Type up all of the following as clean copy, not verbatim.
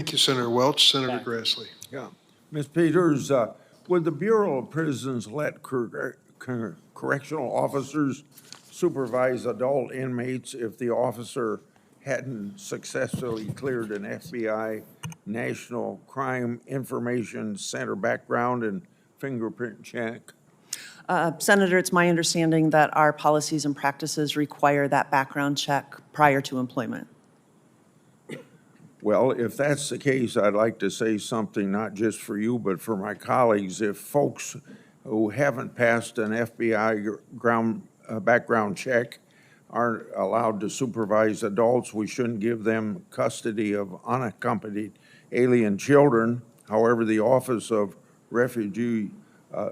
Thank you, Senator Welch. Senator Grassley. Yeah. Ms. Peters, would the Bureau of Prisons let correctional officers supervise adult inmates if the officer hadn't successfully cleared an FBI National Crime Information Center background and fingerprint check? Senator, it's my understanding that our policies and practices require that background check prior to employment. Well, if that's the case, I'd like to say something not just for you, but for my colleagues. If folks who haven't passed an FBI background check aren't allowed to supervise adults, we shouldn't give them custody of unaccompanied alien children. However, the Office of Refugee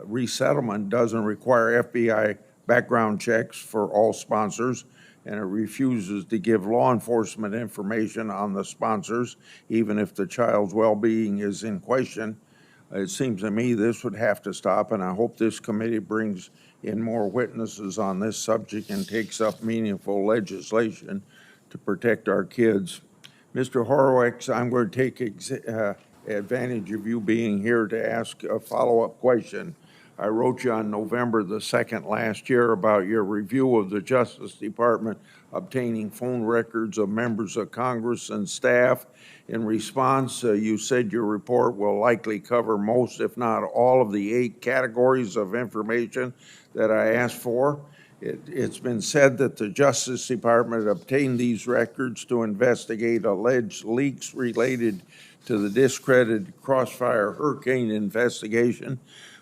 Resettlement doesn't require FBI background checks for all sponsors, and it refuses to give law enforcement information on the sponsors, even if the child's well-being is in question. It seems to me this would have to stop, and I hope this committee brings in more witnesses on this subject and takes up meaningful legislation to protect our kids. Mr. Horowitz, I'm going to take advantage of you being here to ask a follow-up question. I wrote you on November the 2nd last year about your review of the Justice Department obtaining phone records of members of Congress and staff. In response, you said your report will likely cover most, if not all, of the 8 categories of information that I asked for. It's been said that the Justice Department obtained these records to investigate alleged leaks related to the discredited Crossfire Hurricane investigation.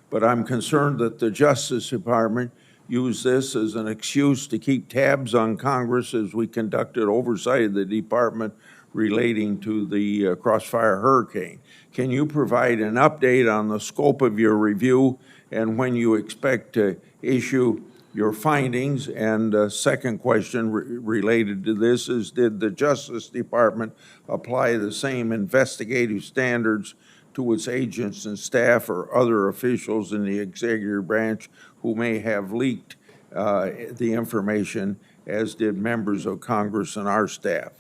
But I'm concerned that the Justice Department used this as an excuse to keep tabs on Congress as we conducted oversight of the department relating to the Crossfire Hurricane. Can you provide an update on the scope of your review and when you expect to issue your findings? And a second question related to this is, did the Justice Department apply the same investigative standards to its agents and staff or other officials in the executive branch who may have leaked the information, as did members of Congress and our staff?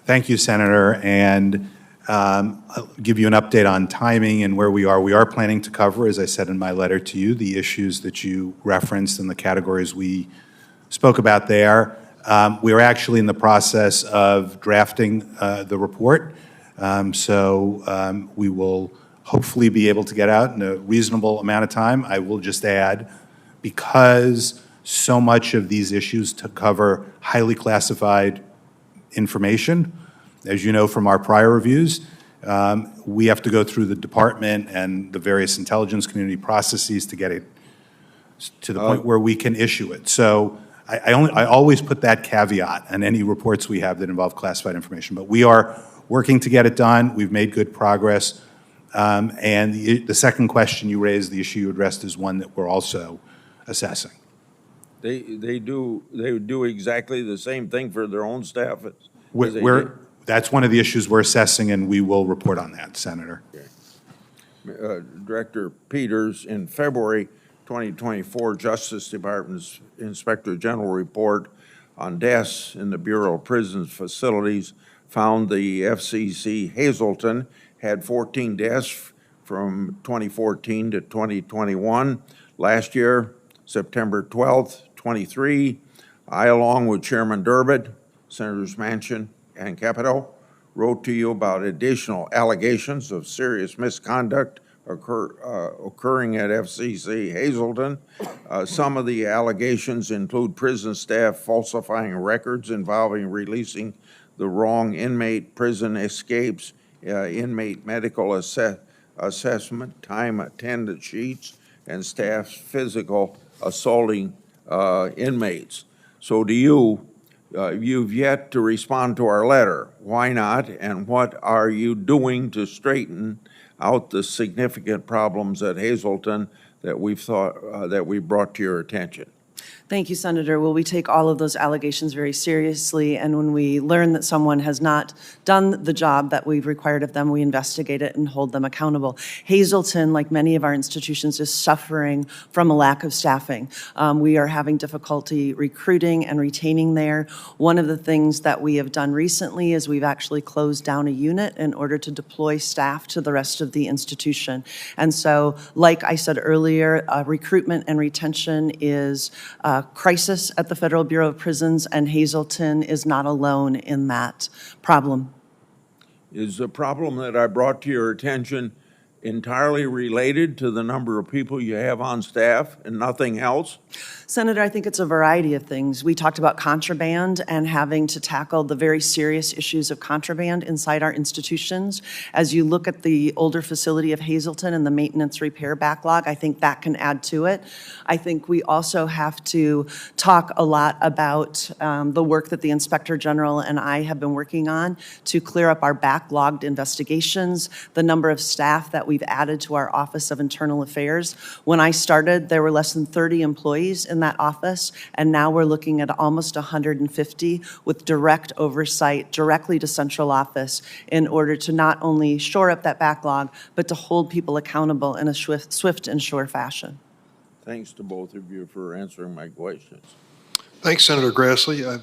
Thank you, Senator. And I'll give you an update on timing and where we are. We are planning to cover, as I said in my letter to you, the issues that you referenced and the categories we spoke about there. We are actually in the process of drafting the report. So we will hopefully be able to get out in a reasonable amount of time. I will just add, because so much of these issues to cover highly classified information, as you know from our prior reviews, we have to go through the department and the various intelligence community processes to get it to the point where we can issue it. So I always put that caveat on any reports we have that involve classified information. But we are working to get it done. We've made good progress. And the second question you raised, the issue you addressed, is one that we're also assessing. They do exactly the same thing for their own staff as That's one of the issues we're assessing, and we will report on that, Senator. Okay. Director Peters, in February 2024, Justice Department's Inspector General report on deaths in the Bureau of Prisons facilities found the FCC Hazelton had 14 deaths from 2014 to 2021. Last year, September 12th, 23, I, along with Chairman Durbin, Senators Manchin and Capito, wrote to you about additional allegations of serious misconduct occurring at FCC Hazelton. Some of the allegations include prison staff falsifying records involving releasing the wrong inmate, prison escapes, inmate medical assessment, time attendance sheets, and staff's physical assaulting inmates. So do you've yet to respond to our letter. Why not? And what are you doing to straighten out the significant problems at Hazelton that we brought to your attention? Thank you, Senator. Well, we take all of those allegations very seriously, and when we learn that someone has not done the job that we've required of them, we investigate it and hold them accountable. Hazelton, like many of our institutions, is suffering from a lack of staffing. We are having difficulty recruiting and retaining there. One of the things that we have done recently is we've actually closed down a unit in order to deploy staff to the rest of the institution. And so, like I said earlier, recruitment and retention is crisis at the Federal Bureau of Prisons, and Hazelton is not alone in that problem. Is the problem that I brought to your attention entirely related to the number of people you have on staff and nothing else? Senator, I think it's a variety of things. We talked about contraband and having to tackle the very serious issues of contraband inside our institutions. As you look at the older facility of Hazelton and the maintenance repair backlog, I think that can add to it. I think we also have to talk a lot about the work that the Inspector General and I have been working on to clear up our backlogged investigations, the number of staff that we've added to our Office of Internal Affairs. When I started, there were less than 30 employees in that office, and now we're looking at almost 150 with direct oversight directly to central office in order to not only shore up that backlog, but to hold people accountable in a swift and sure fashion. Thanks to both of you for answering my questions. Thanks, Senator Grassley.